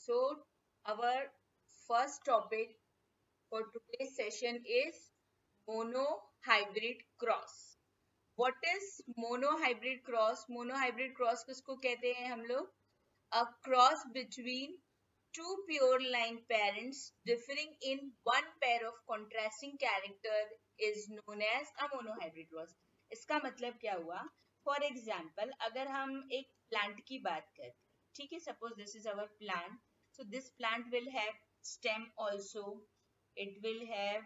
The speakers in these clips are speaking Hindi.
So our first topic for today's session is monohybrid cross. What is monohybrid cross? Monohybrid cross किसको कहते हैं हम लोग? A cross between two pure line parents differing in one pair of contrasting character is known as a monohybrid cross. इसका मतलब क्या हुआ? For example, अगर हम एक plant की बात करें, ठीक है, suppose this is our plant. So this plant will have stem also. It will have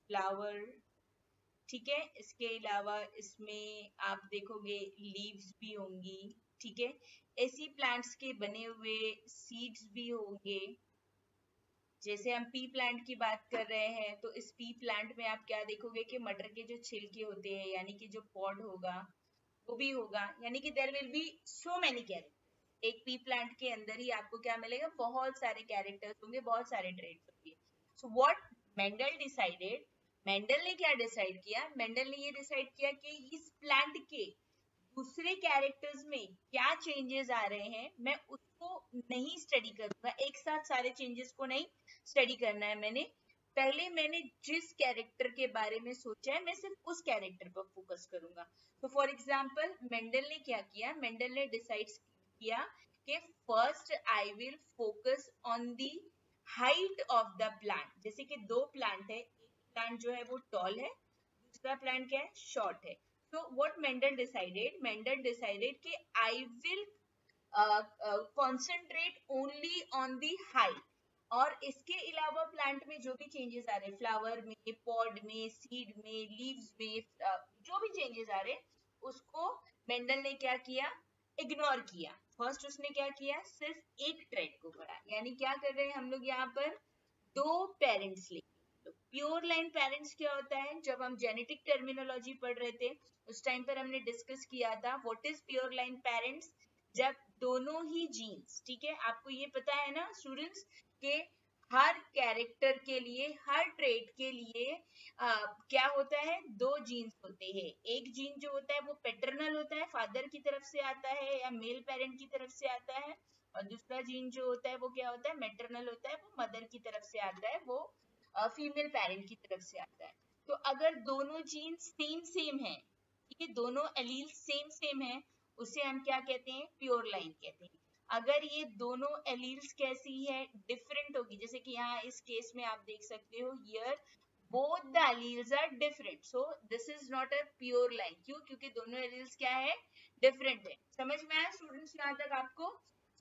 flower. ठीक है, इसके अलावा इसमें आप देखोगे लीव्स भी होंगी. ठीक है, ऐसी प्लांट्स के बने हुए सीड्स भी होंगे. जैसे हम पी प्लांट की बात कर रहे हैं तो इस पी प्लांट में आप क्या देखोगे कि मटर के जो छिलके होते हैं यानी कि जो पॉड होगा वो भी होगा. यानी कि there will be so many characters. एक पी प्लांट के अंदर ही आपको क्या मिलेगा? बहुत सारे कैरेक्टर्स होंगे, बहुत सारे ट्रेड्स होंगे. So what Mendel decided, Mendel ने क्या डिसाइड किया? मेंडल ने ये डिसाइड किया कि इस प्लांट के दूसरे कैरेक्टर्स में क्या चेंजेस आ रहे हैं मैं उसको नहीं स्टडी करूंगा, एक साथ सारे चेंजेस को नहीं स्टडी करना है. मैंने जिस कैरेक्टर के बारे में सोचा है मैं सिर्फ उस कैरेक्टर पर फोकस करूंगा. तो फॉर एग्जांपल मेंडल ने क्या किया? मेंडल ने डिसाइड किया कि first I will focus on the height of the plant. जैसे कि दो प्लांट है, एक प्लांट जो है वो टॉल है, दूसरा प्लांट क्या है? शॉर्ट है. So what Mendel decided? Mendel decided कि I will concentrate only on the height. और इसके अलावा प्लांट में जो भी चेंजेस आ रहे हैं, फ्लावर में, पॉड में, सीड में, लीव्स में, जो भी चेंजेस आ रहे हैं उसको मेंडल ने क्या किया? इग्नोर किया. फर्स्ट उसने क्या किया? सिर्फ एक ट्रेड को पढ़ा. यानी क्या कर रहे हैं हम लोग यहाँ पर? दो पेरेंट्स ले. प्योर लाइन पेरेंट्स क्या होता है? जब हम जेनेटिक टर्मिनोलॉजी पढ़ रहे थे उस टाइम पर हमने डिस्कस किया था what is pure line parents. जब दोनों ही जीन्स, ठीक है, आपको ये पता है ना स्टूडेंट्स के हर कैरेक्टर के लिए, हर ट्रेट के लिए क्या होता है? दो जीन्स होते हैं. एक जीन जो होता है वो पेटर्नल होता है, फादर की तरफ से आता है या मेल पेरेंट की तरफ से आता है, और दूसरा जीन जो होता है वो क्या होता है? मैटरनल होता है, वो मदर की तरफ से आता है, वो फीमेल पेरेंट की तरफ से आता है. तो अगर दोनों जीन सेम है, ठीक है, दोनों एलील सेम है, उसे हम क्या कहते हैं? प्योर लाइन कहते हैं. अगर ये दोनों एलील्स कैसी है? डिफरेंट होगी. जैसे कि यहाँ इस केस में आप देख सकते हो here both the alleles are different, so this is not a pure line. क्यों? क्योंकि दोनों एलील्स क्या है? डिफरेंट है. समझ में आया स्टूडेंट्स यहाँ तक आपको?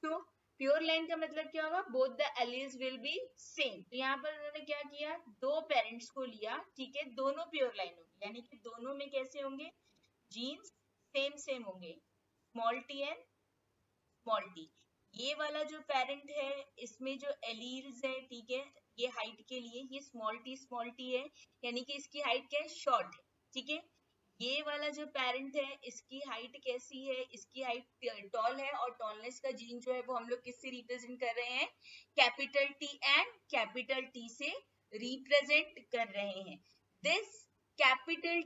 so प्योर लाइन का मतलब क्या होगा? Both the alleles will be same. तो यहाँ पर उन्होंने क्या किया? दो पेरेंट्स को लिया, ठीक है, दोनों प्योर लाइन होंगे, यानी कि दोनों में कैसे होंगे? जीन्स सेम होंगे, small T and small T. ये वाला जो पेरेंट है इसमें जो एलील्स है, ठीक है, ये हाइट के लिए ये स्मॉल टी है, यानी कि इसकी हाइट क्या है? शॉर्ट है. ठीक है, ये वाला जो पेरेंट है इसकी हाइट कैसी है? इसकी हाइट टॉल है, और टॉलनेस का जीन जो है वो हम लोग किससे रिप्रेजेंट कर रहे हैं? Capital T and capital T से रिप्रेजेंट कर रहे हैं. दिस कैपिटल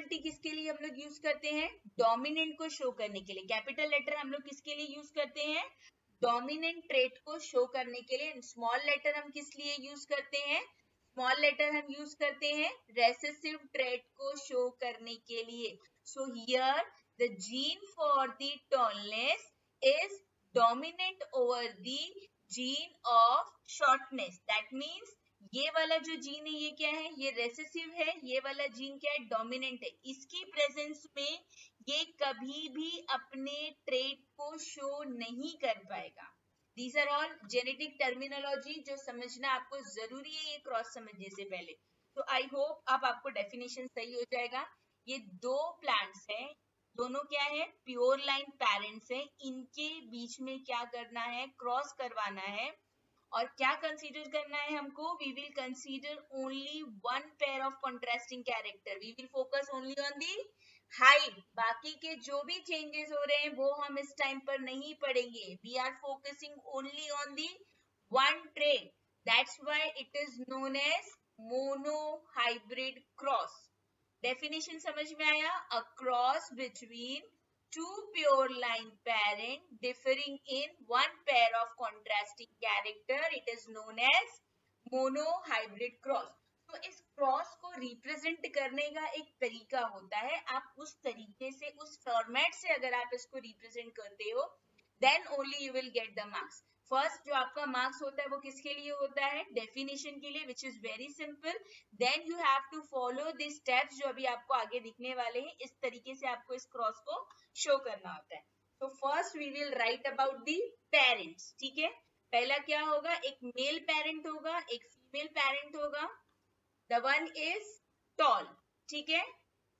टी किसके लिए हम लोग यूज करते हैं? डोमिनेंट को शो करने के लिए. कैपिटल लेटर हम लोग किसके लिए यूज करते हैं? डोमिनेंट ट्रेट को शो करने के लिए. स्मॉल लेटर हम किस लिए यूज करते हैं? स्मॉल लेटर हम यूज करते हैं रेसेसिव ट्रेट को शो करने के लिए. So here the gene for the tallness is dominant over the gene of shortness. That means ये वाला जो जीन है ये क्या है? ये रेसेसिव है. ये वाला जीन क्या है? डोमिनेंट है. इसकी प्रेजेंस में ये कभी भी अपने ट्रेट को शो नहीं कर पाएगा. These are all genetic terminology जो समझना आपको जरूरी है ये क्रॉस समझने से पहले. तो आई होप अब आपको डेफिनेशन सही हो जाएगा. ये दो प्लांट्स हैं, दोनों क्या है? प्योर लाइन पेरेंट्स हैं. इनके बीच में क्या करना है? क्रॉस करवाना है. और क्या कंसीडर करना है हमको? We will consider only one pair of contrasting character. We will focus only on the height. बाकी के जो भी चेंजेस हो रहे हैं वो हम इस टाइम पर नहीं पढ़ेंगे. We are focusing only on the one trait. That's why it is known as monohybrid cross. Definition समझ में आया? A cross between two pure line parent differing in one pair of contrasting character, it is known as monohybrid cross. तो इस क्रॉस को रिप्रेजेंट करने का एक तरीका होता है, आप उस तरीके से, उस फॉर्मेट से अगर आप इसको रिप्रेजेंट करते हो, then only you will get the marks. First जो आपका मार्क्स होता है वो किसके लिए होता है? डेफिनेशन के लिए, which is very simple. Then you have to follow the steps जो अभी आपको आगे दिखने वाले हैं. इस तरीके से आपको इस क्रॉस को शो करना होता है. तो first we will write about the parents. ठीक है, पहला क्या होगा? एक मेल पेरेंट होगा, एक फीमेल पेरेंट होगा. The one is tall. ठीक है,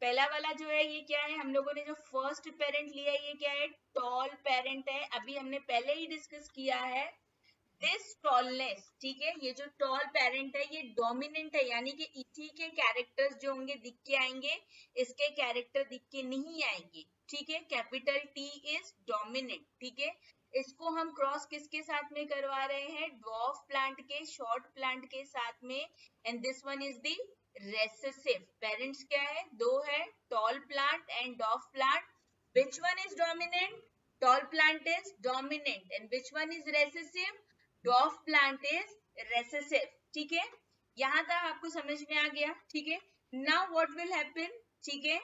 पहला वाला जो है ये क्या है? हम लोगों ने जो फर्स्ट पेरेंट लिया है ये क्या है? टॉल पेरेंट है. अभी हमने पहले ही डिस्कस किया है दिस टॉलनेस. ठीक है, ये जो टॉल पेरेंट है ये डोमिनेंट है, यानी कि इसी के कैरेक्टर्स जो होंगे दिख के आएंगे, इसके कैरेक्टर दिख के नहीं आएंगे. ठीक है, कैपिटल टी इज डोमिनेंट. ठीक है, इसको हम क्रॉस किसके साथ में करवा रहे हैं? ड्वार्फ प्लांट के, शॉर्ट प्लांट के साथ में. And this one is the recessive. Parents क्या है? दो है, toll plant and dwarf plant. which one is dominant? Tall plant is dominant. And which one is recessive? Dwarf plant is recessive. ठीक है, यहां तक आपको समझ में आ गया. ठीक है, now what will happen? ठीक है,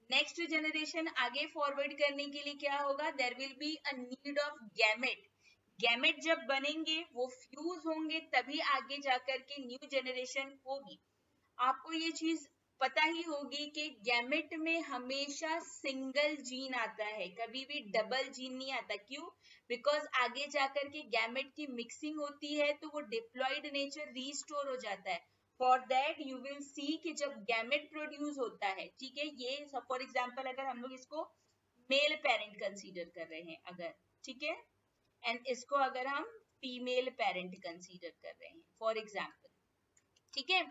नेक्स्ट जनरेशन आगे फॉरवर्ड करने के लिए क्या होगा? There will be a need of gamete. Gamete जब बनेंगे वो फ्यूज होंगे, तभी आगे जाकर के न्यू जनरेशन होगी. आपको ये चीज पता ही होगी कि गैमेट में हमेशा सिंगल जीन आता है, कभी भी डबल जीन नहीं आता. क्यों? बिकॉज आगे जाकर के गैमेट की मिक्सिंग होती है तो वो डिप्लॉइड नेचर रीस्टोर हो जाता है. For that you will see कि जब गैमेट प्रोड्यूस होता है, ठीक है, ये फॉर एग्जाम्पल अगर हम लोग इसको मेल पेरेंट कंसीडर कर रहे हैं अगर, ठीक है, एंड इसको अगर हम फीमेल पेरेंट कंसीडर कर रहे हैं फॉर एग्जाम्पल. ठीक है,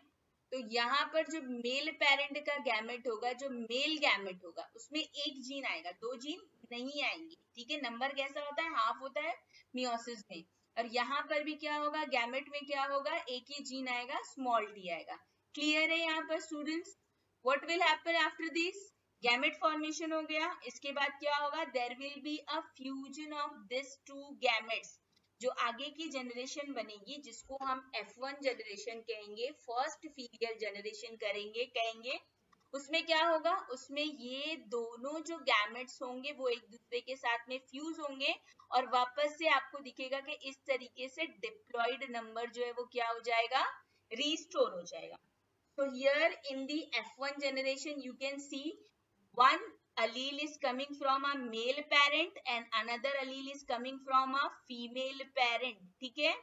तो यहाँ पर जो मेल पेरेंट का गैमेट होगा, जो मेल गैमेट होगा, उसमें एक जीन आएगा, दो जीन नहीं आएंगे. ठीक है, नंबर कैसा होता है? हाफ होता है मियोसिस में. और यहाँ पर भी क्या होगा? गैमेट में क्या होगा? एक ही जीन आएगा, स्मॉल टी आएगा. क्लियर है यहाँ पर students? What will happen after this? Gamete formation हो गया. इसके बाद क्या होगा? There will be a fusion of this two gametes. जो आगे की जनरेशन बनेगी जिसको हम F1 जनरेशन कहेंगे, फर्स्ट फीलियल जनरेशन कहेंगे, उसमें क्या होगा? उसमें ये दोनों जो गैमेट्स होंगे वो एक दूसरे के साथ में फ्यूज होंगे और वापस से आपको दिखेगा कि इस तरीके से डिप्लॉइड नंबर जो है वो क्या हो जाएगा? रीस्टोर हो जाएगा. So here in the F1 generation you can see one allele is coming from a male parent and another allele is coming from a female parent. ठीक है,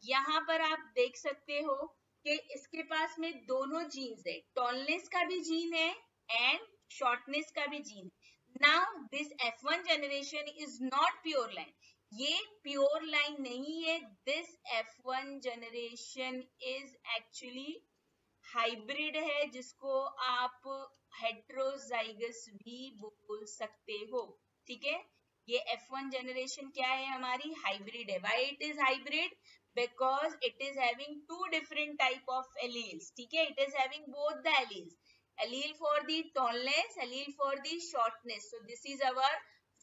यहाँ पर आप देख सकते हो कि इसके पास में दोनों जीन्स है, टॉलनेस का भी जीन है एंड शॉर्टनेस का भी जीन है. Now this F1 generation is not pure line. ये प्योर लाइन नहीं है. This F1 generation is actually hybrid है, जिसको आप हेट्रोजाइगस भी बोल सकते हो. ठीक है, ये F1 जनरेशन क्या है? हमारी हाइब्रिड है. Why it is hybrid? Because it is having two different type of alleles. ठीक है, it is having both the alleles, allele for the tallness, allele for the shortness. So this is our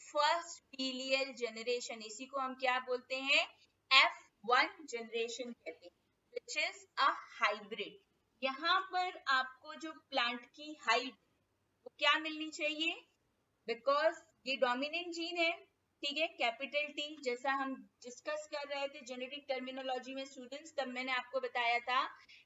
first filial generation. इसी को हम क्या बोलते हैं? F1 generation कहते हैं, which is a hybrid. यहाँ पर आपको जो प्लांट की हाइट वो क्या मिलनी चाहिए? बिकॉज ये डोमिनेंट जीन है. ठीक है, कैपिटल टी, जैसा हम डिस्कस कर रहे थे जेनेटिक टर्मिनोलॉजी में स्टूडेंट्स, तब मैंने आपको बताया था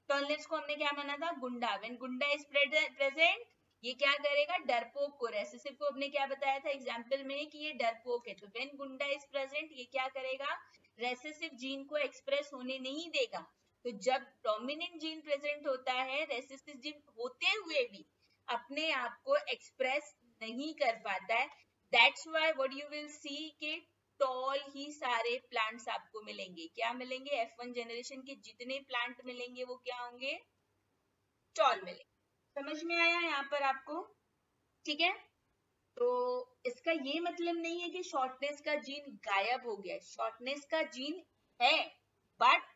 टॉलनेस को हमने क्या माना था? गुंडा. व्हेन गुंडा इज प्रेजेंट ये क्या करेगा? डरपोक को. रेसेसिव को हमने क्या बताया था एग्जाम्पल में कि ये डरपोक है. तो व्हेन गुंडा इज प्रेजेंट ये क्या करेगा? रेसेसिव जीन को एक्सप्रेस होने नहीं देगा. तो जब डोमिनेंट जीन प्रेजेंट होता है, रेसेसिव जीन होते हुए भी अपने आप को एक्सप्रेस नहीं कर पाता है. That's why what you will see के टॉल ही सारे प्लांट्स आपको मिलेंगे. क्या मिलेंगे? F1 जनरेशन के जितने प्लांट मिलेंगे वो क्या होंगे? टॉल मिलेंगे. समझ में आया यहाँ पर आपको? ठीक है, तो इसका ये मतलब नहीं है कि शॉर्टनेस का जीन गायब हो गया. शॉर्टनेस का जीन है, but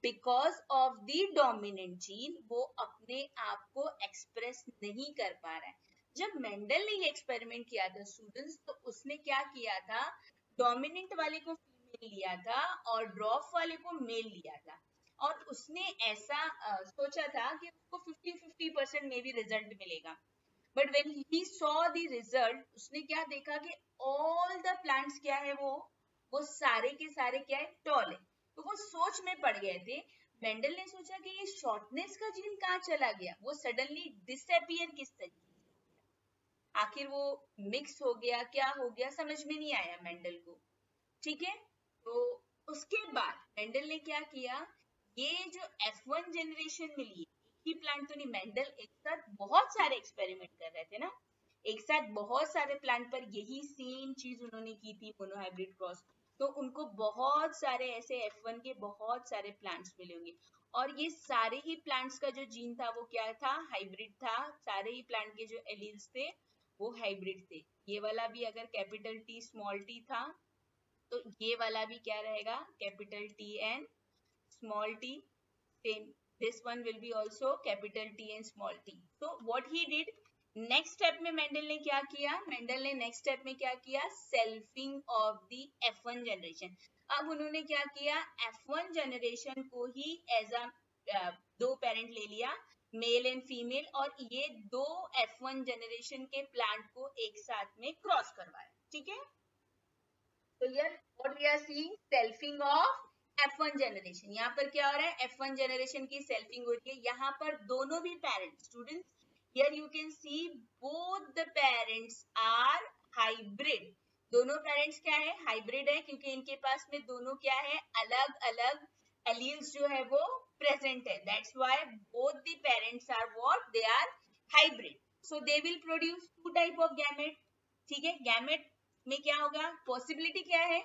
because of the dominant gene वो अपने आप को एक्सप्रेस नहीं कर पा रहा है. जब मेंडल ने ये एक्सपेरिमेंट किया था स्टूडेंट्स, तो उसने क्या किया था, डोमिनेंट वाले को फीमेल लिया था और ड्रॉप वाले को मेल लिया था, और उसने ऐसा सोचा था कि उसको 50-50% में भी रिजल्ट मिलेगा। But when he saw the result, उसने क्या देखा कि ऑल द प्लांट्स क्या है, वो सारे के सारे क्या है, टॉल है। तो वो सोच में पड़ गए थे। मेंडल ने सोचा कि ये शॉर्टनेस का जीन कहाँ चला गया, वो सडनली डिसअपियर किस तरीके, आखिर वो मिक्स हो गया, क्या हो गया, समझ में नहीं आया मेंडल को। ठीक है, तो उसके बाद मेंडल ने क्या किया, ये जो F1 जनरेशन मिली, एक ही प्लांट तो नहीं, मेंडल एक साथ बहुत सारे एक्सपेरिमेंट कर रहे थे ना, एक साथ बहुत सारे प्लांट पर यही सेम चीज उन्होंने की थी, मोनोहाइब्रिड क्रॉस। तो उनको बहुत सारे ऐसे F1 के बहुत सारे प्लांट्स मिले होंगे, और ये सारे ही प्लांट्स का जो जीन था वो क्या था, हाइब्रिड था। सारे ही प्लांट के जो एलील्स थे वो हाइब्रिड थे। ये वाला भी अगर कैपिटल टी स्मॉल टी था, तो ये वाला भी क्या रहेगा, capital T and small T. Same, this one will be also capital T and small T. So what he did, next step में मेंडल ने क्या किया, मेंडल ने नेक्स्ट स्टेप में क्या किया, selfing of the F1 generation. अब उन्होंने क्या किया, F1 जनरेशन को ही एज अ दो पेरेंट ले लिया, मेल एंड फीमेल, और ये दो F1 जनरेशन के प्लांट को एक साथ में क्रॉस करवाया। ठीक है, तो here what we are seeing, selfing of F1 generation. यहाँ पर क्या हो रहा है, F1 जनरेशन की सेल्फिंग हो रही है। यहाँ पर दोनों भी parents, students here you can see both the parents are hybrid। दोनों पेरेंट्स क्या है, हाइब्रिड है, क्योंकि इनके पास में दोनों क्या है, अलग अलग एलील्स जो है वो प्रेजेंट है। That's why both the parents are what, they are hybrid. So they will produce two type of gamete. ठीक है, गैमेट में क्या होगा, पॉसिबिलिटी क्या है,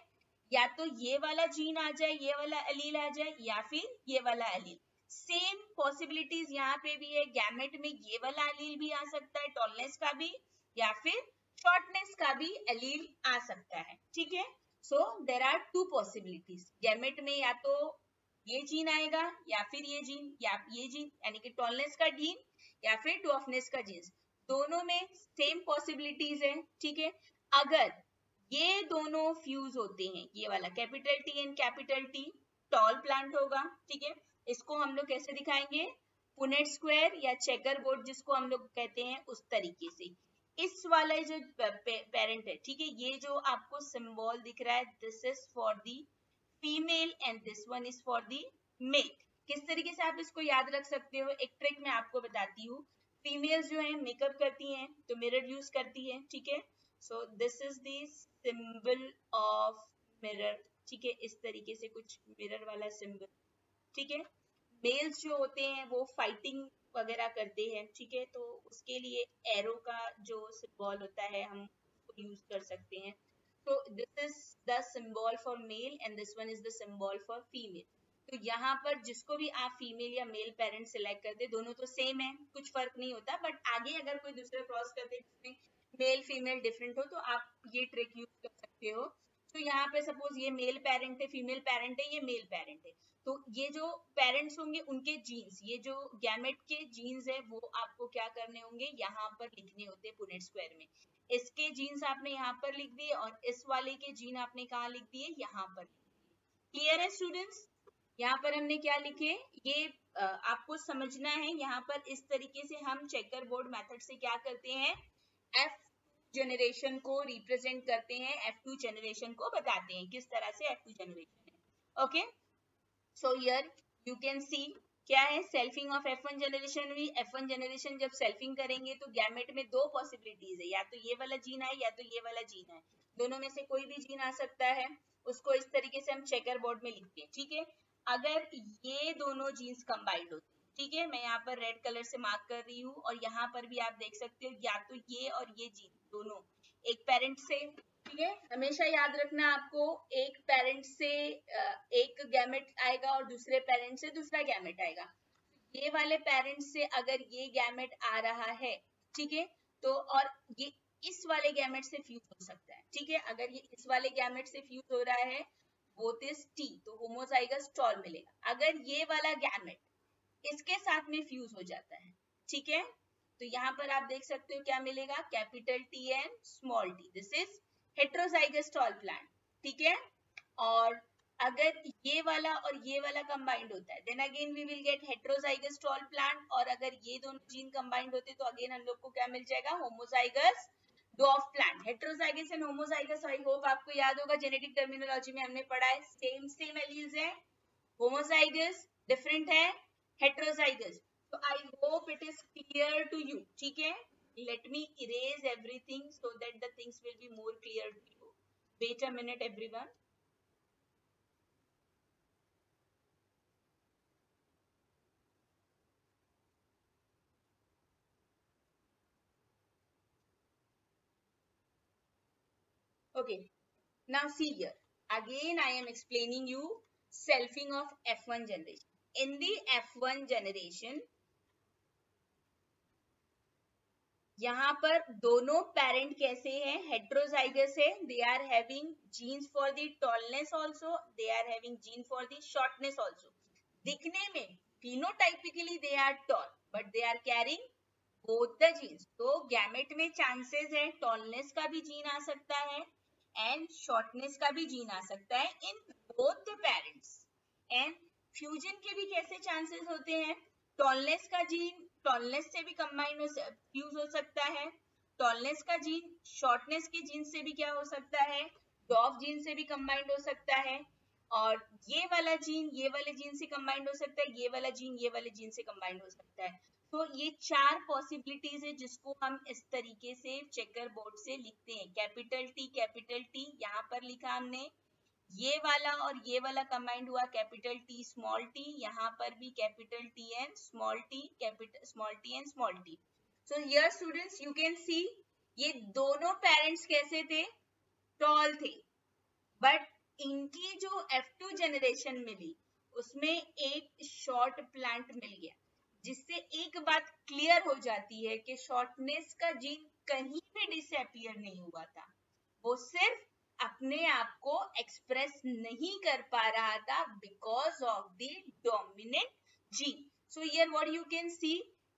या तो ये वाला जीन आ जाए, ये वाला एलील आ जाए, या फिर ये वाला एलील। सेम पॉसिबिलिटीज यहाँ पे भी है, गैमेट में ये वाला एलील भी आ सकता है, टॉलनेस का भी, या फिर शॉर्टनेस का भी एलील आ सकता है। ठीक है, so there are two possibilities gamete में, या तो ये जीन आएगा, या फिर ये जीन, या ये जीन यानी कि टॉलनेस का जीन, या फिर डॉर्फनेस का जीन, दोनों में सेम पॉसिबिलिटीज है। ठीक है, अगर ये दोनों फ्यूज होते हैं, ये वाला capital T and capital T, tall plant होगा। ठीक है, इसको हम लोग कैसे दिखाएंगे, पुनेट स्क्वायर या चेकर बोर्ड जिसको हम लोग कहते हैं, उस तरीके से। इस वाला जो पेरेंट है, ठीक है, ये जो आपको सिंबल दिख रहा है, this is for the female and this one is for the male. किस तरीके से आप इसको याद रख सकते हो, एक ट्रिक मैं आपको बताती हूँ। फीमेल्स जो है मेकअप करती हैं तो मिरर यूज करती है। ठीक है, सो this is the symbol of mirror. ठीक है, इस तरीके से कुछ मिरर वाला सिंबल। ठीक है, मेल्स जो होते हैं वो फाइटिंग वगैरह करते हैं। ठीक है, तो उसके लिए एरो का जो सिंबल होता है हम उसको यूज कर सकते हैं। तो this is the symbol for male and this one is the symbol for female. तो यहाँ पर जिसको भी आप फीमेल या मेल पेरेंट सिलेक्ट करते, दोनों तो सेम है, कुछ फर्क नहीं होता, बट आगे अगर कोई दूसरा क्रॉस करते जिसमें मेल फीमेल डिफरेंट हो, तो आप ये ट्रिक यूज कर सकते हो। तो यहाँ पे सपोज ये मेल पेरेंट है, फीमेल पेरेंट है, ये मेल पेरेंट है, तो ये जो पेरेंट्स होंगे उनके जीन्स, ये जो गैमेट के जीन्स है वो आपको क्या करने होंगे, यहाँ पर लिखने होते हैं पुनेट स्क्वायर में। इसके जीन्स आपने यहाँ पर लिख दिए, और इस वाले के जीन आपने कहाँ लिख दिए, यहाँ पर। क्लियर है स्टूडेंट्स, यहाँ पर हमने क्या लिखे, ये आपको समझना है। यहाँ पर इस तरीके से हम चेकर बोर्ड मेथड से क्या करते हैं, F जनरेशन को रिप्रेजेंट करते हैं, F2 जनरेशन को बताते हैं किस तरह से F2 जनरेशन है। Okay, so here you can सी क्या है, सेल्फिंग ऑफ F1 जनरेशन हुई। F1 जनरेशन जब सेल्फिंग करेंगे तो गैमेट में दो पॉसिबिलिटीज है, या तो ये वाला जीन है या तो ये वाला जीन है, दोनों में से कोई भी जीन आ सकता है। उसको इस तरीके से हम चेकर बोर्ड में लिखते हैं। ठीक है, अगर ये दोनों जीन्स कंबाइंड होते हैं, ठीक है, मैं यहाँ पर रेड कलर से मार्क कर रही हूँ, और यहाँ पर भी आप देख सकते हो, या तो ये और ये जीन दोनों एक पेरेंट से। ठीक है, हमेशा याद रखना आपको, एक पेरेंट से एक गैमेट आएगा और दूसरे पेरेंट से दूसरा गैमेट आएगा। ये वाले पेरेंट से अगर ये गैमेट आ रहा है, ठीक है, तो और ये इस वाले गैमेट से फ्यूज हो सकता है। ठीक है, अगर ये इस वाले गैमेट से फ्यूज हो रहा है, बोथ इज टी, तो होमोजाइगस टॉल मिलेगा। अगर ये वाला गैमेट इसके साथ में फ्यूज हो जाता है, ठीक है, तो यहाँ पर आप देख सकते हो क्या मिलेगा, capital T and small T, this is heterozygous tall plant, ठीक है। और अगर ये वाला और ये वाला कंबाइंड होता है then again we will get heterozygous tall plant, और अगर ये दोनों जीन कंबाइंड होते तो अगेन हम लोग को क्या मिल जाएगा, homozygous dwarf plant. Heterozygous and homozygous I hope आपको याद होगा, जेनेटिक टर्मिनोलॉजी में हमने पढ़ा है, सेम सेम एलील्स है, होमोजाइगस डिफरेंट है, heterozygous. So I hope it is clear to you, ठीक है। Let me erase everything so that the things will be more clear to you. Wait a minute everyone. Okay, now see here. Again I am explaining you selfing of F1 generation. In the F1 generation, यहाँ पर दोनों पेरेंट कैसे हैं, हेट्रोजाइगस है, they are having genes for the tallness also, they are having gene for the shortness also. दिखने में phenotypically they are tall but they are carrying both the genes. तो गैमेट में चांसेस है टॉलनेस का भी जीन आ सकता है एंड शॉर्टनेस का भी जीन आ सकता है in both the parents. And fusion के भी कैसे चांसेस होते हैं, टॉलनेस का जीन टॉलनेस से भी कंबाइन हो फ्यूज हो सकता है, टॉलनेस का जीन शॉर्टनेस के जीन से भी क्या हो सकता है, डॉफ जीन से भी कंबाइंड हो सकता है, और ये वाला जीन ये वाले जीन से कंबाइंड हो सकता है, ये वाला जीन ये वाले जीन से कंबाइंड हो सकता है। तो ये चार पॉसिबिलिटीज है जिसको हम इस तरीके से चेकर बोर्ड से लिखते हैं, कैपिटल टी यहाँ पर लिखा हमने, ये वाला और ये वाला कंबाइंड हुआ कैपिटल टी स्मॉल टी, यहाँ पर भी capital T and small T, capital small T and small T. So here students you can सी ये दोनों पेरेंट्स कैसे थे, टॉल थे, बट इनकी जो F2 जनरेशन मिली उसमें एक शॉर्ट प्लांट मिल गया, जिससे एक बात क्लियर हो जाती है कि शॉर्टनेस का जीन कहीं भी डिसअपियर नहीं हुआ था, वो सिर्फ अपने आप को एक्सप्रेस नहीं कर पा रहा था because of the dominant gene. So here what you can see,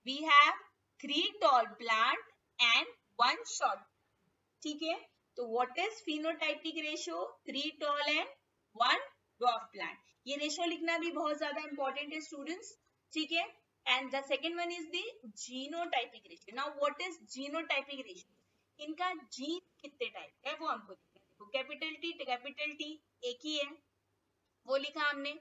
we have 3 tall plant and 1 short, ठीक है। तो what is phenotypic ratio, 3 tall and 1 dwarf plant. ये रेशियो लिखना भी बहुत ज्यादा इंपॉर्टेंट है स्टूडेंट्स, ठीक है। And the second one is the genotypic ratio. Now what is genotypic ratio, इनका जीन कितने टाइप का है वो हमको देखना है। तो कैपिटल टी एक ही है, वो लिखा हमने,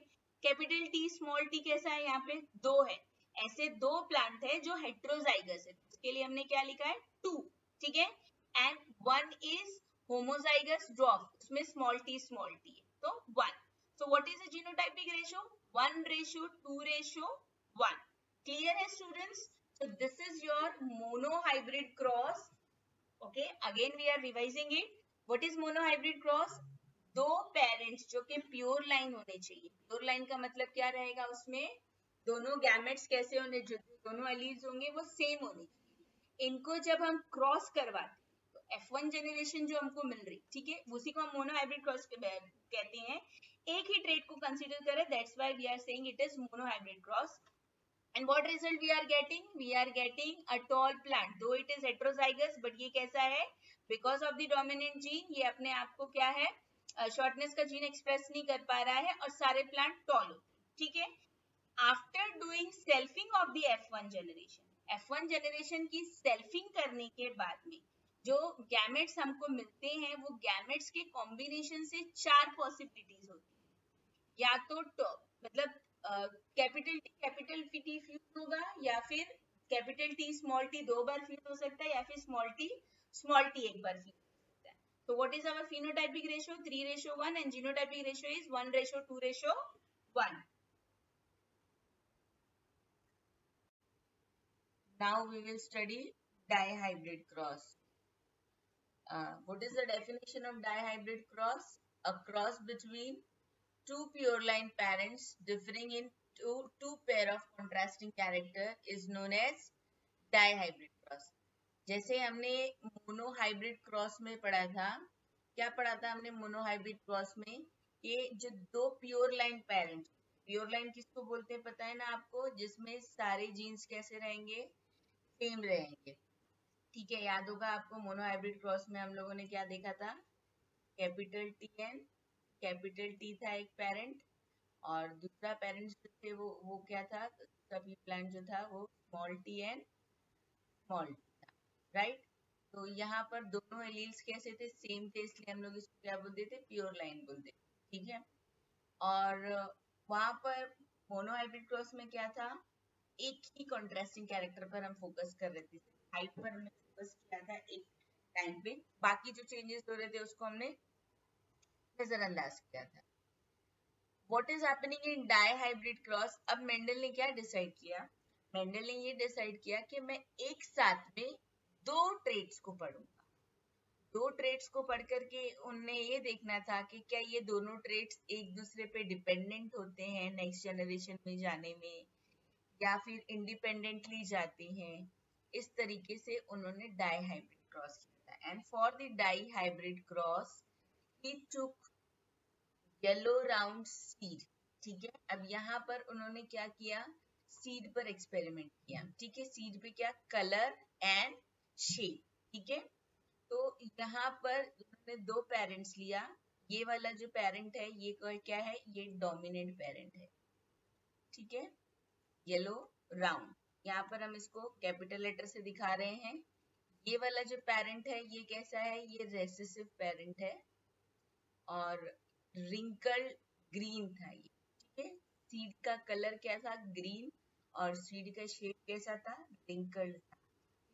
कैपिटल टी स्मॉल टी कैसा है, यहाँ पे 2 है, ऐसे 2 प्लांट है जो हेट्रोजाइगस है, उसके लिए हमने क्या लिखा है 2, ठीक है। एंड 1 इज होमोजाइगस ड्वार्फ, उसमें स्मॉल टी है, तो 1। So what is the genotypic ratio, 1:2:1। Clear है students? So this is your monohybrid cross. Okay, again we are revising it. What is monohybrid cross, 2 parents जो कि प्योर लाइन होने चाहिए। प्योर लाइन का मतलब क्या रहेगा, उसमें दोनों गैमेट्स कैसे होने, जो दोनों एलील्स होंगे वो सेम होने चाहिए। इनको जब हम क्रॉस करवाते तो F1 जनरेशन जो हमको मिल रही, ठीक है, उसी को हम मोनोहाइब्रिड क्रॉस कहते हैं। एक ही ट्रेट को कंसीडर करें, that's why we are saying it is monohybrid cross. And what result we are getting? We are getting a tall plant. Though it is heterozygous, but ये कैसा है? Because of the dominant gene, ये अपने आप को क्या है? Shortness का gene express नहीं कर पा रहा है और सारे plant tall होते हैं, ठीक है? After doing selfing of the F1 generation की selfing करने के बाद में जो gametes हमको मिलते हैं, वो gametes के combination से 4 possibilities होती है। या तो मतलब कैपिटल टी फ्यूज होगा, या फिर कैपिटल टी स्मॉल टी 2 बार फ्यूज हो सकता है, या फिर स्मॉल टी एक बार फ्यूज हो सकता है। तो what is our phenotypic ratio, 3:1, and genotypic ratio is 1:2:1। Now we will study dihybrid cross. What is the definition of dihybrid cross? A cross between 2 pure line parents differing in two pair of contrasting character is known as dihybrid cross. जैसे हमने मोनोहाइब्रिड क्रॉस में पढ़ा था, क्या पढ़ा था हमने मोनोहाइब्रिड क्रॉस में, ये जो 2 pure line parents, pure line किसको बोलते हैं पता है ना आपको, जिसमें सारे जीन्स कैसे रहेंगे, सेम रहेंगे। ठीक है, याद होगा आपको मोनो हाइब्रिड क्रॉस में हम लोगों ने क्या देखा था, capital T and, capital T था एक पेरेंट, और दूसरा पेरेंट जो थे वो क्या था, सभी प्लांट जो था वो small T and small T था, राइट। तो यहाँ पर दोनों एलील्स कैसे थे, सेम थे, इसलिए हम लोग इसको क्या बोलते थे, प्योर लाइन बोलते थे, ठीक है। और वहां पर मोनो हाइब्रिड क्रॉस में क्या था, एक ही कॉन्ट्रास्टिंग कैरेक्टर पर हम फोकस कर रहे थे, हाइट पर हमने फोकस किया था एक टाइम पे, बाकी जो चेंजेस हो रहे थे उसको हमने नजरअंदाज किया था। What is happening in dihybrid cross, अब मेंडल ने क्या डिसाइड किया, मेंडल ने ये डिसाइड किया कि मैं एक साथ में दो ट्रेड्स को पढ़ूंगा। दो ट्रेड्स को पढ़ करके उनने ये देखना था कि क्या ये दोनों ट्रेड्स एक दूसरे पे डिपेंडेंट होते हैं नेक्स्ट जनरेशन में जाने में, या फिर इंडिपेंडेंटली जाते हैं। इस तरीके से उन्होंने डाई हाइब्रिड क्रॉस किया था। And for the dihybrid cross he took yellow round seed, ठीक है। अब यहाँ पर उन्होंने क्या किया, सीड पर एक्सपेरिमेंट किया, ठीक है। सीड पे क्या, कलर एंड शेप, ठीक है। तो यहाँ पर उन्होंने दो पेरेंट्स लिया, ये वाला जो पेरेंट है ये क्या है, ये डोमिनेंट पेरेंट है, ठीक है, येलो राउंड। यहाँ पर हम इसको कैपिटल लेटर से दिखा रहे हैं। ये वाला जो पेरेंट है ये कैसा है, ये रेसेसिव पेरेंट है, और रिंकल ग्रीन था ये, ठीक है। सीड का कलर क्या था, ग्रीन, और सीड का शेप कैसा था, रिंकल्ड था।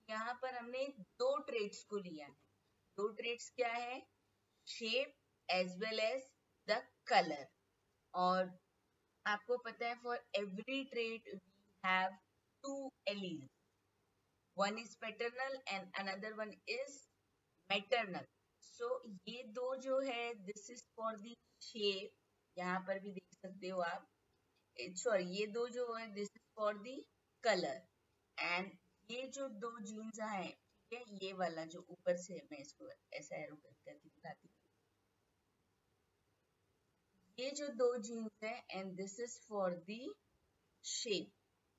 यहाँ पर हमने दो ट्रेड्स को लिया है। दो ट्रेड्स क्या है, shape as well as the colour. और आपको पता है for every trait we have two alleles, one is paternal and another one is maternal. So ये दो जो है, this is for the shape, यहाँ पर भी देख सकते हो आप, सॉरी ये दो जो है this is for the colour. And ये जो दो जीन्स हैं, ठीक है, ये वाला जो ऊपर से मैं इसको ऐसा एरो करके दिखाती हूँ, ये जो दो जीन्स है and this is for the shape,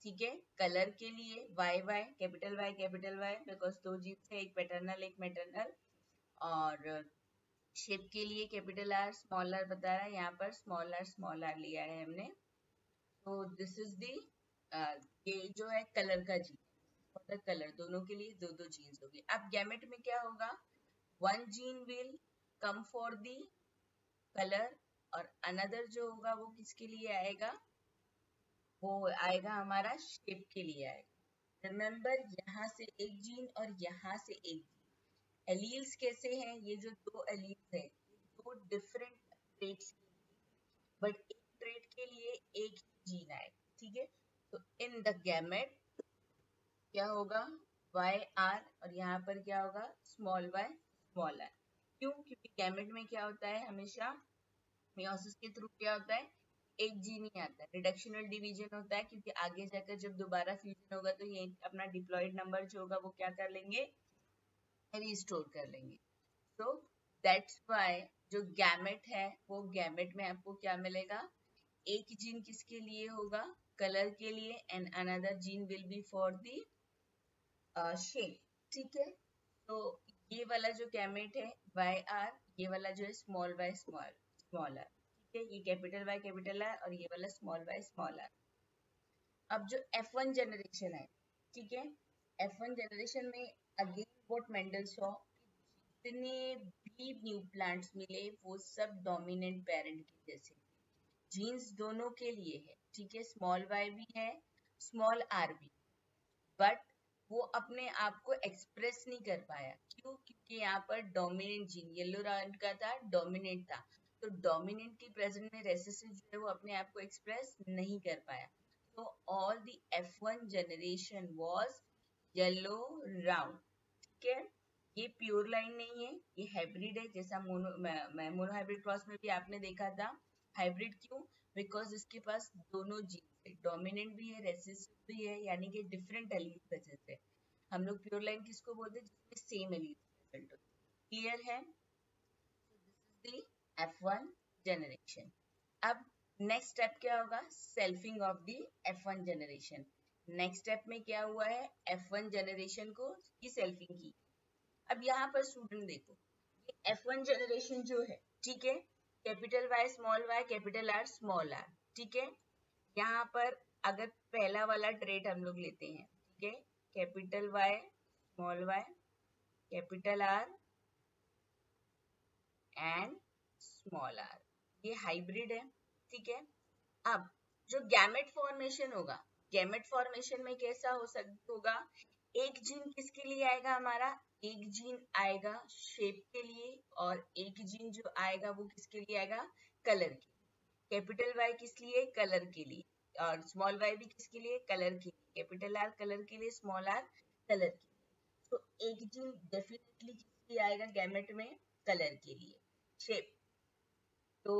ठीक है। कलर के लिए Y Y capital Y because दो जीन्स है, एक पैटर्नल एक मैटरनल। और शेप के लिए कैपिटल आर स्मॉल आर बता रहा है, यहाँ पर स्मॉल आर लिया है हमने। तो दिस इज दी ये जो है कलर का जीन, मतलब कलर दोनों के लिए दो दो जीन्स होगी। अब गैमेट में क्या होगा, one gene will come for the colour, और अनदर जो होगा वो किसके लिए आएगा, वो आएगा हमारा शेप के लिए आएगा। रिमेम्बर यहाँ से एक जीन और यहाँ से एक जीन, एलील्स कैसे हैं, ये जो दो एलील्स हैं दो डिफरेंट ट्रेट्स के लिए, बट एक ट्रेट के लिए एक ही जीन आएगा, ठीक है। तो इन द गैमेट क्या होगा, वाई आर, और यहाँ पर क्या होगा, स्मॉल वाई स्मॉल आर। क्यों, क्योंकि गैमेट में क्या होता है, हमेशा मियोसिस के थ्रू क्या होता है, एक जीन ही आता है, रिडक्शनल डिवीजन होता है, क्योंकि आगे जाकर जब दोबारा फ्यूजन होगा तो ये अपना डिप्लॉयड नंबर जो होगा वो क्या कर लेंगे, रिस्टोर कर लेंगे। सो दैट्स व्हाई जो गैमेट है वो गैमेट में आपको क्या मिलेगा, एक जीन किसके लिए होगा, कलर के लिए, and another gene will be for the shape, ठीक है। तो ये वाला जो गैमेट है वाई आर, ये वाला जो है स्मॉल वाई स्मॉल आर, ठीक है। ये कैपिटल वाई कैपिटल आर, और ये वाला स्मॉल वाई स्मॉल आर। अब जो F1 जनरेशन है, ठीक है, F1 जनरेशन में अगेन व्हाट मेंडल सॉ, जितने भी न्यू प्लांट्स मिले वो सब डोमिनेंट पेरेंट के जैसे, जीन्स दोनों के लिए है, ठीक है, स्मॉल वाई भी है स्मॉल आर भी, बट वो अपने आप को एक्सप्रेस नहीं कर पाया। क्यों, क्योंकि यहाँ पर डोमिनेंट जीन येलो रंग का था, डोमिनेंट था, तो डोमिनेंट की प्रेजेंट में रेसेसिव जो है वो अपने आप को एक्सप्रेस नहीं कर पाया। तो all the F1 generation was yellow round, ठीक है। ये प्योर लाइन नहीं है, ये हाइब्रिड है, जैसा मोनो हाइब्रिड क्रॉस में भी आपने देखा था। हाइब्रिड क्यों, बिकॉज इसके पास दोनों जीन है, डोमिनेंट भी है रेसिसिव भी है, यानी कि डिफरेंट एलील प्रेजेंट है। हम लोग प्योर लाइन किसको बोलते हैं, जिसमें सेम एलील प्रेजेंट होते हैं, क्लियर है। This is the F1 generation. अब नेक्स्ट स्टेप क्या होगा, selfing of the F1 generation. Next step में क्या हुआ है, F1 जनरेशन को की सेल्फिंग की। अब यहाँ पर स्टूडेंट देखो, ये F1 जनरेशन जो है, ठीक है, capital Y capital R small r, ठीक है। यहाँ पर अगर पहला वाला ट्रेट हम लोग लेते हैं, ठीक है, capital Y small y capital R and small r, ये हाइब्रिड है, ठीक है। अब जो गैमेट फॉर्मेशन होगा, गैमेट फॉर्मेशन में कैसा होगा, एक जीन किसके लिए आएगा हमारा, एक जीन आएगा शेप के लिए और एक जीन जो आएगा वो किसके लिए आएगा, कलर के। कैपिटल Y किस लिए, कलर के लिए, और स्मॉल y भी किसके लिए, कलर के लिए। कैपिटल R कलर के लिए, स्मॉल r कलर के लिए। तो एक जीन डेफिनेटली किस लिए आएगा गैमेट में, कलर के लिए, शेप। तो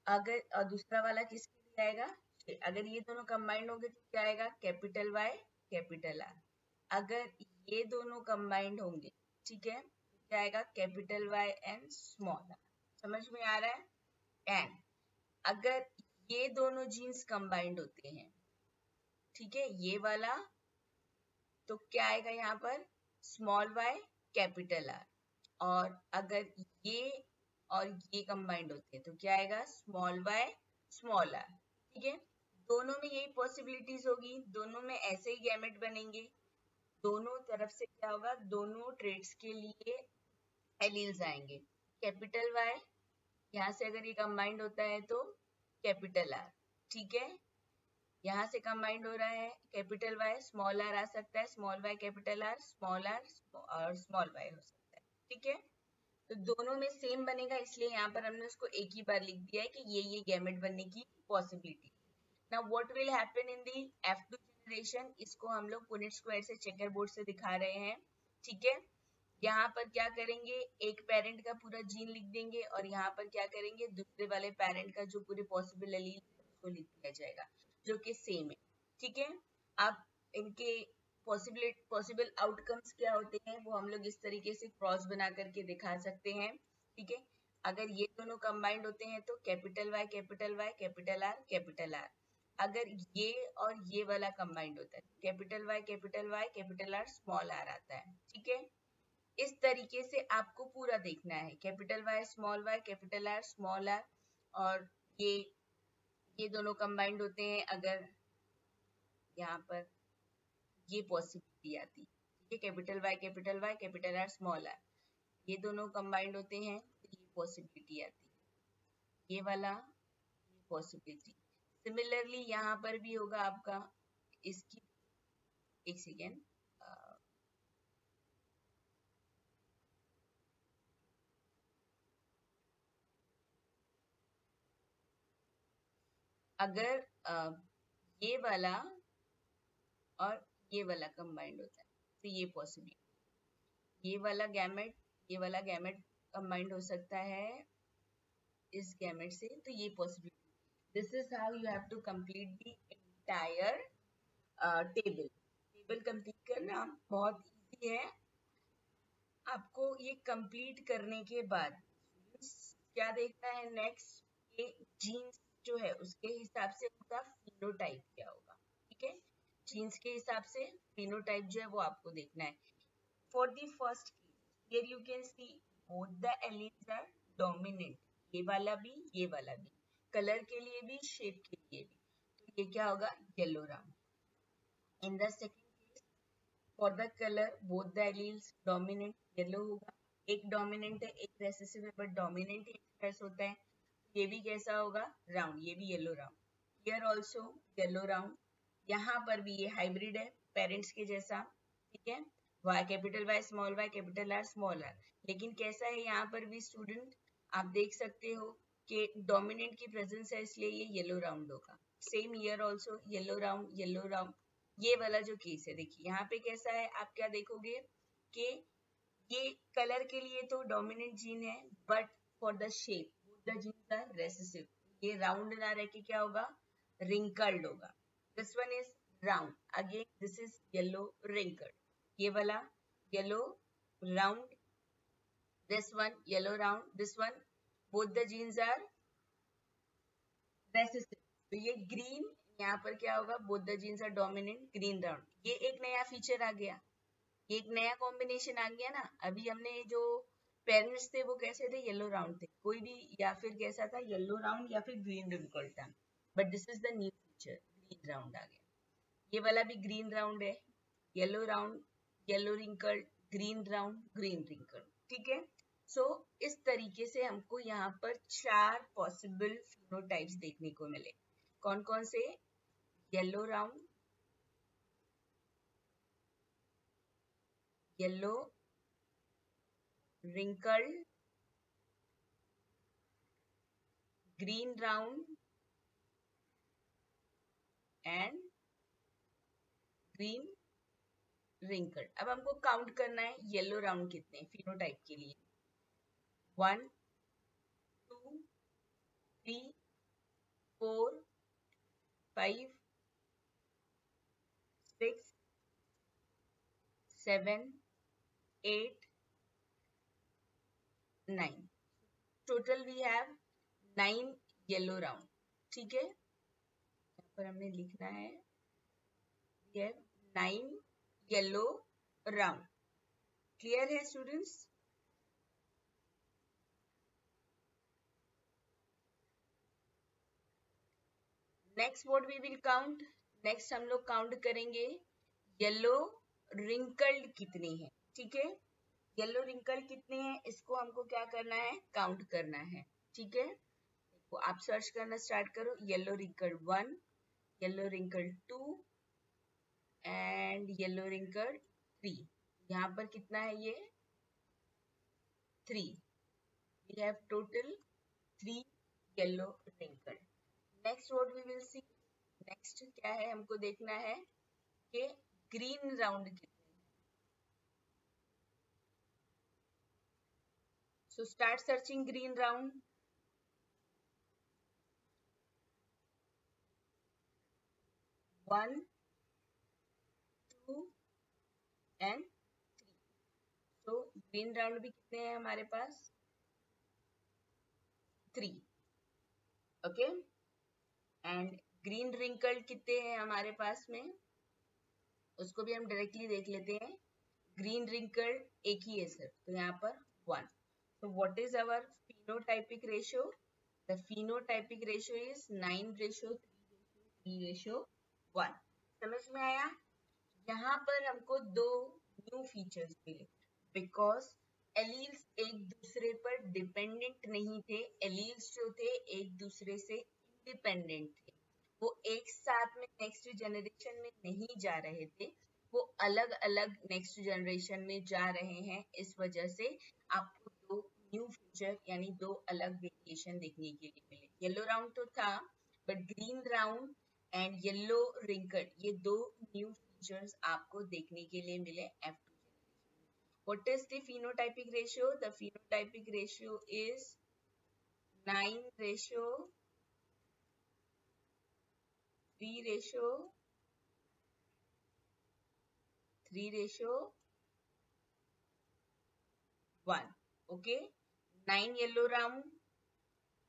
अगर और दूसरा वाला किसके लिए आएगा, अगर ये दोनों कंबाइंड होंगे तो क्या आएगा, कैपिटल Y कैपिटल R। अगर ये दोनों कंबाइंड होंगे, ठीक है, तो क्या आएगा, capital Y and small r। समझ में आ रहा है। एंड अगर ये दोनों जीन्स कंबाइंड होते हैं, ठीक है, ये वाला, तो क्या आएगा यहाँ पर, स्मॉल y कैपिटल R। और अगर ये और ये कंबाइंड होते हैं तो क्या आएगा, स्मॉल y स्मॉल r, ठीक है। दोनों में यही पॉसिबिलिटीज होगी, दोनों में ऐसे ही गैमेट बनेंगे, दोनों तरफ से क्या होगा, दोनों ट्रेड्स के लिए एलील्स आएंगे। कैपिटल Y यहाँ से अगर ये कंबाइंड होता है तो कैपिटल R, ठीक है। यहाँ से कंबाइंड हो रहा है कैपिटल Y स्मॉल r आ सकता है, small y capital R small r और स्मॉल y हो सकता है, ठीक है। तो दोनों में सेम बनेगा, इसलिए यहाँ पर हमने उसको एक ही बार लिख दिया है कि ये गैमेट बनने की possibility. Now what will happen in the F2 generation, इसको हम लोग पुनेट स्क्वायर से चेकर बोर्ड से दिखा रहे हैं, ठीक है। यहाँ पर क्या करेंगे, एक पेरेंट का पूरा जीन लिख देंगे और यहाँ पर क्या करेंगे, दूसरे वाले पेरेंट का जो पूरे पॉसिबल एलील उसको लिख दिया जाएगा, जो कि सेम है, ठीक है। अब इनके पॉसिबल आउटकम्स क्या होते हैं वो हम लोग इस तरीके से क्रॉस बना करके दिखा सकते हैं, ठीक है। अगर ये दोनों कंबाइंड होते हैं तो capital Y capital R capital R। अगर ये और ये वाला कंबाइंड होता है, capital Y capital R small r आता है, ठीक है। इस तरीके से आपको पूरा देखना है, capital Y capital R small r, और ये दोनों कंबाइंड होते हैं अगर यहाँ पर ये पॉसिबिलिटी आती है, ठीक है, capital Y capital R small r, ये दोनों कंबाइंड होते हैं तो ये पॉसिबिलिटी आती है, ये वाला ये पॉसिबिलिटी। सिमिलरली यहाँ पर भी होगा आपका, इसकी एक सेकेंड, अगर ये वाला और ये वाला कंबाइंड होता है तो ये पॉसिबिलिटी, ये वाला गैमेट कंबाइंड हो सकता है इस गैमेट से, तो ये possibility. This is how you have to complete the entire table complete करना बहुत इजी है। आपको ये कंप्लीट करने के बाद क्या देखना है नेक्स्ट, ये जीन्स जो है उसके हिसाब से उनका फिनोटाइप क्या होगा, ठीक है। जीन्स के हिसाब से फिनोटाइप जो है वो आपको देखना है। For the first case here you can see both the alleles are dominant, ये वाला भी ये वाला भी, कलर के लिए भी शेप के लिए भी, तो ये क्या होगा, yellow round. In the second case for the colour both the alleles dominant, yellow होगा। एक डोमिनेंट है एक रेसेसिव है, बट डोमिनेंट ही एक्सप्रेस होता है, ये भी कैसा होगा, राउंड, ये भी yellow round. Here also yellow round, यहाँ पर भी ये हाइब्रिड है पेरेंट्स के जैसा, ठीक है, y capital Y capital R small r। लेकिन कैसा है यहाँ पर भी स्टूडेंट, आप देख सकते हो कि डोमिनेंट की प्रेजेंस है इसलिए ये येलो राउंड होगा। Same year also yellow round. ये वाला जो केस है देखिए यहाँ पे कैसा है, आप क्या देखोगे कि ये कलर के लिए तो डोमिनेंट जीन है, but for the shape the genes are recessive, ये राउंड ना रह के क्या होगा, रिंकल्ड होगा। This one is round, again this is yellow wrinkled, ये वाला yellow round, this one yellow round, this one both the genes are recessive, तो ये ग्रीन यहाँ पर क्या होगा, both the genes are dominant, green round. ये एक नया फीचर आ गया, ये एक नया कॉम्बिनेशन आ गया ना। अभी हमने जो पेरेंट्स थे वो कैसे थे, येलो राउंड थे, कोई भी, या फिर कैसा था, येलो राउंड या फिर ग्रीन रिंकल था। But this is the new feature, green round आ गया। ये वाला भी ग्रीन राउंड है, yellow round, yellow wrinkle, green round, green wrinkle, ठीक है। सो इस तरीके से हमको यहाँ पर 4 पॉसिबल फिनोटाइप्स देखने को मिले। कौन कौन से, yellow round, yellow wrinkled, green round and green wrinkled। अब हमको काउंट करना है येलो राउंड कितने फिनोटाइप के लिए। 1 2 3 4 5 6 7 8 9। Total we have 9 yellow round, ठीक है। यहाँ पर हमने लिखना है we have 9 yellow round. Clear है students? Next what we will count, next हम लोग काउंट करेंगे येलो रिंकल्ड कितने हैं, ठीक है। येलो रिंकल कितने हैं इसको हमको क्या करना है, काउंट करना है, ठीक है। तो आप सर्च करना स्टार्ट करो, yellow wrinkle 1, yellow wrinkle 2 and yellow wrinkle 3। यहाँ पर कितना है ये 3। We have total 3 yellow wrinkle. Next what we will see, next क्या है हमको देखना है कि ग्रीन राउंड कितने हैं। So start searching green round. 1 2 and 3। तो ग्रीन राउंड भी कितने हैं हमारे पास, 3, ओके। एंड ग्रीन रिंकल कितने हैं हमारे पास में, उसको भी हम डायरेक्टली देख लेते हैं। ग्रीन रिंकल एक ही है सर, तो यहाँ पर 1। तो what is our phenotypic ratio, the phenotypic ratio is 9:3:1। समझ में आया? यहाँ पर हमको 2 न्यू फीचर्स मिले, बिकॉज एलील्स एक दूसरे पर डिपेंडेंट नहीं थे, एलील्स जो थे एक दूसरे से इंडिपेंडेंट थे। वो एक साथ में नेक्स्ट जनरेशन में नहीं जा रहे थे, वो अलग अलग नेक्स्ट जनरेशन में जा रहे हैं। इस वजह से आपको 2 न्यू फीचर यानी 2 अलग वेरिएशन देखने के लिए मिले। येलो राउंड तो था, but green round and yellow wrinkle, ये 2 न्यू फीचर्स आपको देखने के लिए मिले F2 generation। What is the phenotypic ratio? The phenotypic ratio is 9:3:1। Okay, 9 yellow round,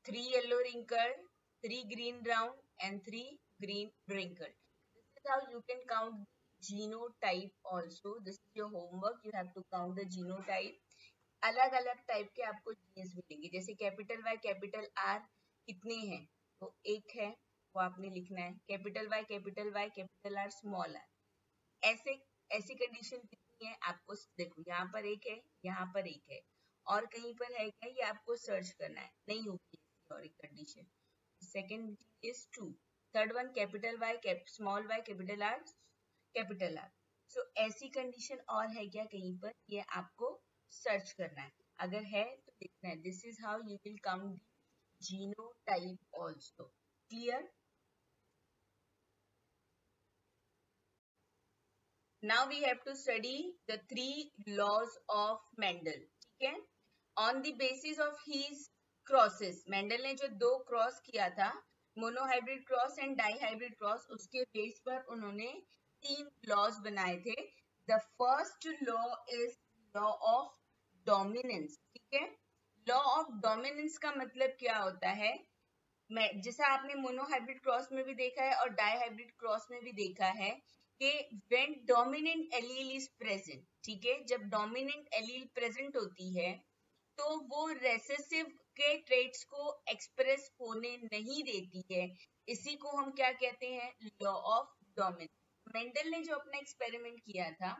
3 yellow wrinkle, 3 green round and 3 green wrinkle। This is how you can count genotype also। This is your homework, you have to count the genotype। अलग अलग टाइप के आपको जीन्स मिलेंगे, जैसे कैपिटल वाई कैपिटल आर कितने हैं, तो एक है, वो आपने लिखना है। Capital Y capital R small r, ऐसे ऐसी कंडीशन कितनी है आपको देखो, यहाँ पर एक है, यहाँ पर एक है, और कहीं पर है क्या, ये आपको सर्च करना है, नहीं होगी और एक condition. Second is 2, third one capital Y small Y capital R. So ऐसी कंडीशन और है क्या कहीं पर, ये आपको सर्च करना है, अगर है तो देखना है। This is how you will count genotype also. Clear? Now we have to study the 3 laws of Mendel, ठीक है। On the basis of his crosses, Mendel ने जो 2 क्रॉस किया था, monohybrid cross and dihybrid cross, उसके बेस पर उन्होंने 3 लॉज बनाए थे। The first law is law of dominance, ठीक है। लॉ ऑफ डोमिनेंस का मतलब क्या होता है, जैसा आपने मोनोहाइब्रिड क्रॉस में भी देखा है और डाइहाइब्रिड क्रॉस में भी देखा है कि when dominant allele is present, ठीक है, जब डोमिनेंट एलील प्रेजेंट होती है तो वो रेसेसिव के ट्रेट्स को एक्सप्रेस होने नहीं देती है। इसी को हम क्या कहते हैं, लॉ ऑफ डोमिनेंस। मेंडल ने जो अपना एक्सपेरिमेंट किया था,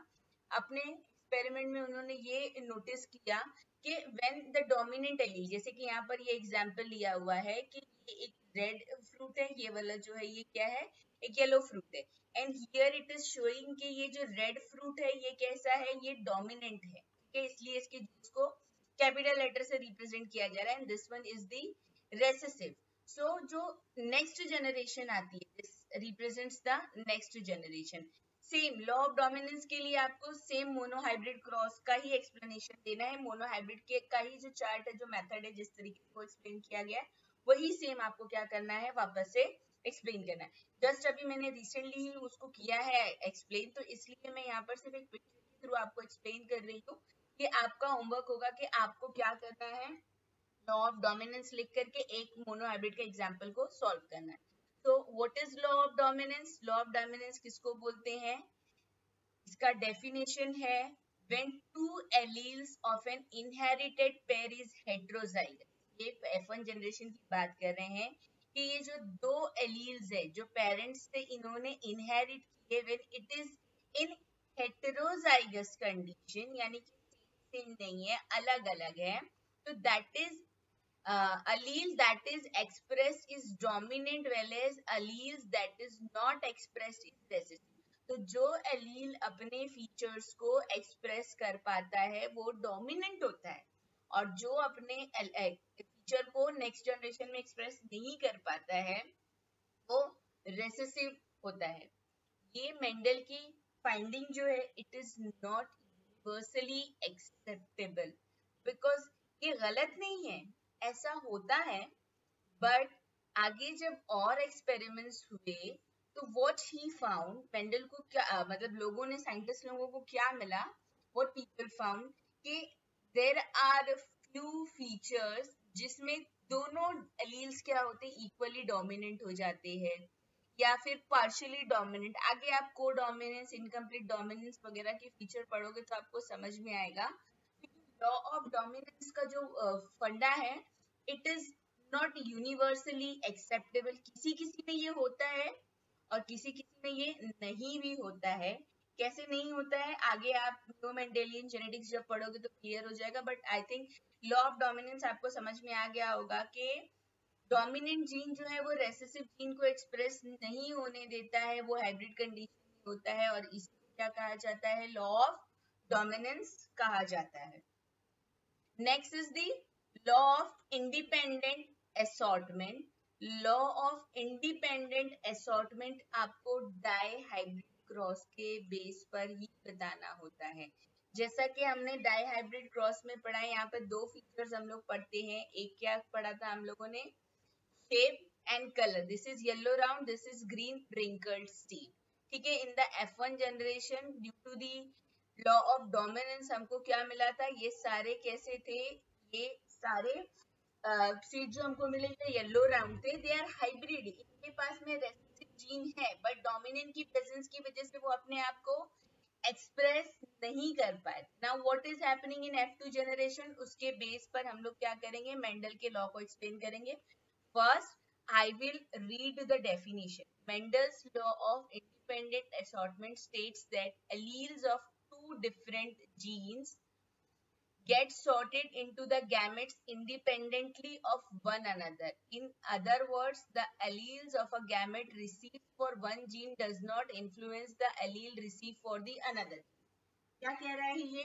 अपने एक्सपेरिमेंट में उन्होंने ये नोटिस किया कि व्हेन द डोमिनेंट एलील, जैसे कि यहाँ पर ये एग्जांपल लिया हुआ है कि ये एक रेड फ्रूट है, ये वाला जो है ये क्या है, एक येलो फ्रूट है, and here it is showing कि ये जो रेड फ्रूट है ये कैसा है, ये डोमिनेंट है, ठीक है, इसलिए इसके जूस को कैपिटल लेटर से रिप्रेजेंट किया जा रहा है, and this one is the recessive. So जो नेक्स्ट जनरेशन आती है, this represents the next generation. Same law of dominance के लिए आपको सेम मोनोहाइब्रिड क्रॉस का ही एक्सप्लेनेशन देना है, मोनोहाइब्रिड के का ही जो चार्ट है, जो मेथड है, जिस तरीके से वो एक्सप्लेन किया गया है, वही सेम आपको क्या करना है, वापस से एक्सप्लेन करना है। जस्ट अभी मैंने रिसेंटली ही उसको किया है एक्सप्लेन, तो इसलिए मैं यहाँ पर सिर्फ एक पिक्चर के थ्रू आपको एक्सप्लेन कर रही हूँ कि आपका होमवर्क होगा कि आपको क्या करना है, लॉ ऑफ डोमिनेंस लिख करके एक मोनोहाइब्रिड के एग्जांपल को सॉल्व करना है। तो what is law of dominance, law of dominance किसको बोलते हैं, इसका डेफिनेशन है when two alleles of an inherited pair is heterozygous। ये F1 जनरेशन की बात कर रहे हैं कि ये जो दो एलील्स है जो पेरेंट्स से इन्होंने इनहेरिट किए, when it is in heterozygous condition, यानी कि सेम नहीं है, अलग अलग है, तो that is allele that is expressed is dominant, whereas alleles that is not expressed is recessive। तो जो एलील अपने फीचर्स को एक्सप्रेस कर पाता है वो डोमिनेंट होता है, और जो अपने फीचर को नेक्स्ट जनरेशन में एक्सप्रेस नहीं कर पाता है वो रेसेसिव होता है। ये मेंडल की फाइंडिंग जो है, it is not universally acceptable, because ये गलत नहीं है, ऐसा होता है, बट आगे जब और एक्सपेरिमेंट्स हुए तो व्हाट ही फाउंड, मेंडल को क्या मतलब लोगों ने, साइंटिस्ट लोगों को क्या मिला, व्हाट पीपल फाउंड कि देयर आर फ्यू फीचर्स जिसमें दोनों एलील्स क्या होते हैं, इक्वली डोमिनेंट हो जाते हैं या फिर पार्शियली डोमिनेंट। आगे आप को डोमिनेंस, इनकम्प्लीट डोमिनेंस वगैरह के फीचर पढ़ोगे तो आपको समझ में आएगा। लॉ ऑफ डोमिनेंस का जो फंडा है, it is not universally acceptable, किसी किसी में ये होता है और किसी किसी में ये नहीं भी होता है। कैसे नहीं होता है, आगे आप मेंडेलियन जेनेटिक्स जब पढ़ोगे तो क्लियर हो जाएगा, but I think law of dominance आपको समझ में आ गया होगा कि डोमिनेंट जीन जो है वो रेसेसिव जीन को एक्सप्रेस नहीं होने देता है, वो हाइब्रिड कंडीशन में होता है, और इसको क्या कहा जाता है, लॉ ऑफ डोमिनेंस कहा जाता है। Next is the law of independent assortment. Law of independent assortment आपको डाई हाइब्रिड क्रॉस के बेस पर ही बताना होता है। जैसा कि हमने डाई हाइब्रिड क्रॉस में पढ़ा है, यहाँ पर दो फीचर्स हम लोग पढ़ते हैं। एक क्या पढ़ा था हम लोगों ने, shape and colour, this is yellow round, this is green wrinkled seed, ठीक है। In the F1 generation due to the law of dominance हमको क्या मिला था, ये सारे कैसे थे, ये सारे सीड जो हमको मिले थे येलो राउंड थे, दे आर हाइब्रिड, इनके पास में रेसेसिव जीन है, बट डोमिनेंट की प्रेजेंस की वजह से वो अपने आप को एक्सप्रेस नहीं कर पाए। Now what is happening in F2 generation, उसके बेस पर हम लोग क्या करेंगे, मेंडल के लॉ को एक्सप्लेन करेंगे। First, I will read the definition. Mendel's law of independent assortment states that alleles of two different genes get sorted into the gametes independently of one another. In other words, the alleles of a gamete received for one gene does not influence the allele received for the another. क्या कह रहा है ये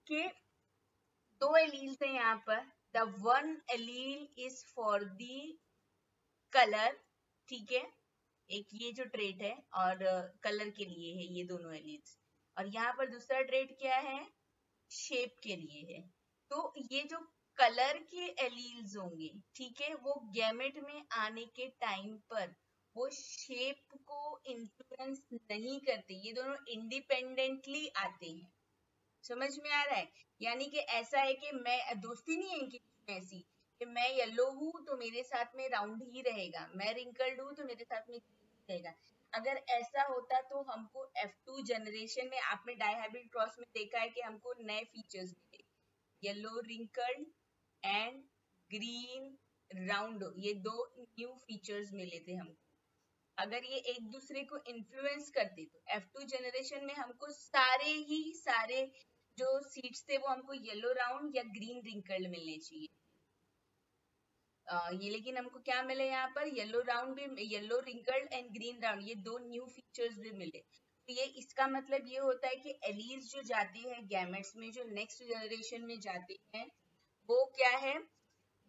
कि दो alleles हैं यहाँ पर, the one allele is for the colour, ठीक है, एक ये जो ट्रेट है और कलर के लिए है ये दोनों एलील्स, और यहाँ पर दूसरा ट्रेट क्या है, शेप के लिए है। तो ये जो कलर के एलील्स होंगे, ठीक है, वो गैमेट में आने के टाइम पर वो शेप को इन्फ्लुएंस नहीं करते, ये दोनों इंडिपेंडेंटली आते हैं। समझ में आ रहा है, यानी कि ऐसा है कि मैं दोस्ती नहीं है इनकी ऐसी कि मैं येलो हूँ तो मेरे साथ में राउंड ही रहेगा, मैं रिंकल्ड हूँ तो मेरे साथ में ग्रीन ही रहेगा। अगर ऐसा होता तो हमको F2 जनरेशन में, आपने डायहाइब्रिड क्रॉस में देखा है कि हमको नए फीचर्स मिले, yellow wrinkled and green round, ये दो न्यू फीचर्स मिले थे हमको। अगर ये एक दूसरे को इन्फ्लुएंस करते तो F2 जनरेशन में हमको सारे जो सीड्स थे वो हमको येलो राउंड या ग्रीन रिंकल्ड मिलने चाहिए। ये लेकिन हमको क्या मिले यहाँ पर, येलो राउंड भी, yellow wrinkled and green round, ये दो न्यू फीचर्स भी मिले। तो ये इसका मतलब ये होता है कि एलीज जो जाते हैं गैमेट्स में, जो नेक्स्ट जनरेशन में जाते हैं, वो क्या है,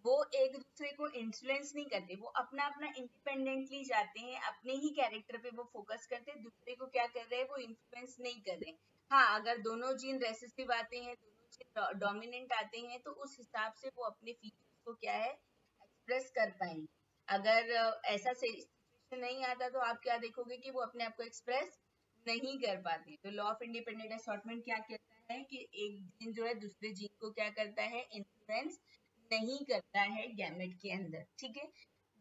वो एक दूसरे को इन्फ्लुएंस नहीं करते, वो अपना अपना इंडिपेंडेंटली जाते हैं, अपने ही कैरेक्टर पे वो फोकस करते हैं, दूसरे को क्या कर रहे हैं वो इन्फ्लुएंस नहीं कर रहे। हाँ, अगर दोनों जीन रेसेसिव आते हैं, दोनों जीन डोमिनेंट आते हैं, तो उस हिसाब से वो अपने फीचर्स को क्या है एक्सप्रेस कर पाएंगे। अगर ऐसा सिचुएशन नहीं आता तो आप क्या देखोगे कि वो अपने आप को एक्सप्रेस नहीं कर पाते। तो लॉ ऑफ इंडिपेंडेंट असॉर्टमेंट क्या कहता है कि एक जीन जो है दूसरे जीन को क्या करता है, इन्फ्लुएंस नहीं करता है गैमेट के अंदर, ठीक है।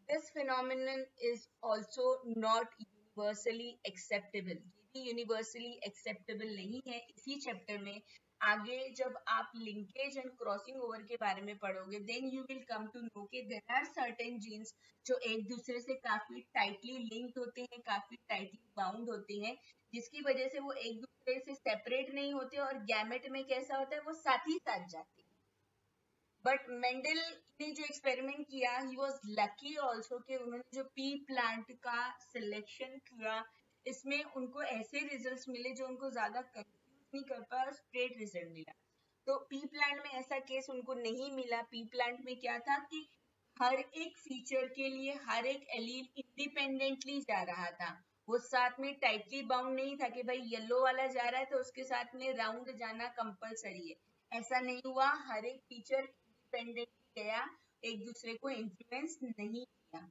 This phenomenon is also not universally acceptable, ये भी यूनिवर्सली एक्सेप्टेबल नहीं है। इसी चैप्टर में आगे जब आप लिंकेज एंड क्रॉसिंग ओवर के बारे में पढ़ोगे, then you will come to know कि देयर आर सर्टेन जीन्स जो एक दूसरे से काफी टाइटली लिंक्ड होते हैं, काफी टाइटली बाउंड होते हैं, जिसकी वजह से वो एक दूसरे से सेपरेट नहीं होते, और गैमेट में कैसा होता है वो साथ ही साथ जाते हैं। बट मेंडल ने जो एक्सपेरिमेंट किया, ही वाज लकी आल्सो कि उन्होंने जो पी प्लांट का सिलेक्शन किया, इसमें उनको ऐसे रिजल्ट्स मिले जो उनको ज्यादा कंफ्यूज नहीं कर पाया और स्ट्रेट रिजल्ट मिला। तो पी प्लांट में ऐसा केस उनको नहीं मिला। पी प्लांट में क्या था कि हर एक फीचर के लिए हर एक एलील इंडिपेंडेंटली जा रहा था, वो साथ में टाइटली बाउंड नहीं था कि भाई येलो वाला जा रहा है तो उसके साथ में राउंड जाना कंपलसरी है। ऐसा नहीं हुआ, हर एक फीचर इंडिपेंडेंटली गया, एक दूसरे को इन्फ्लुएंस नहीं किया।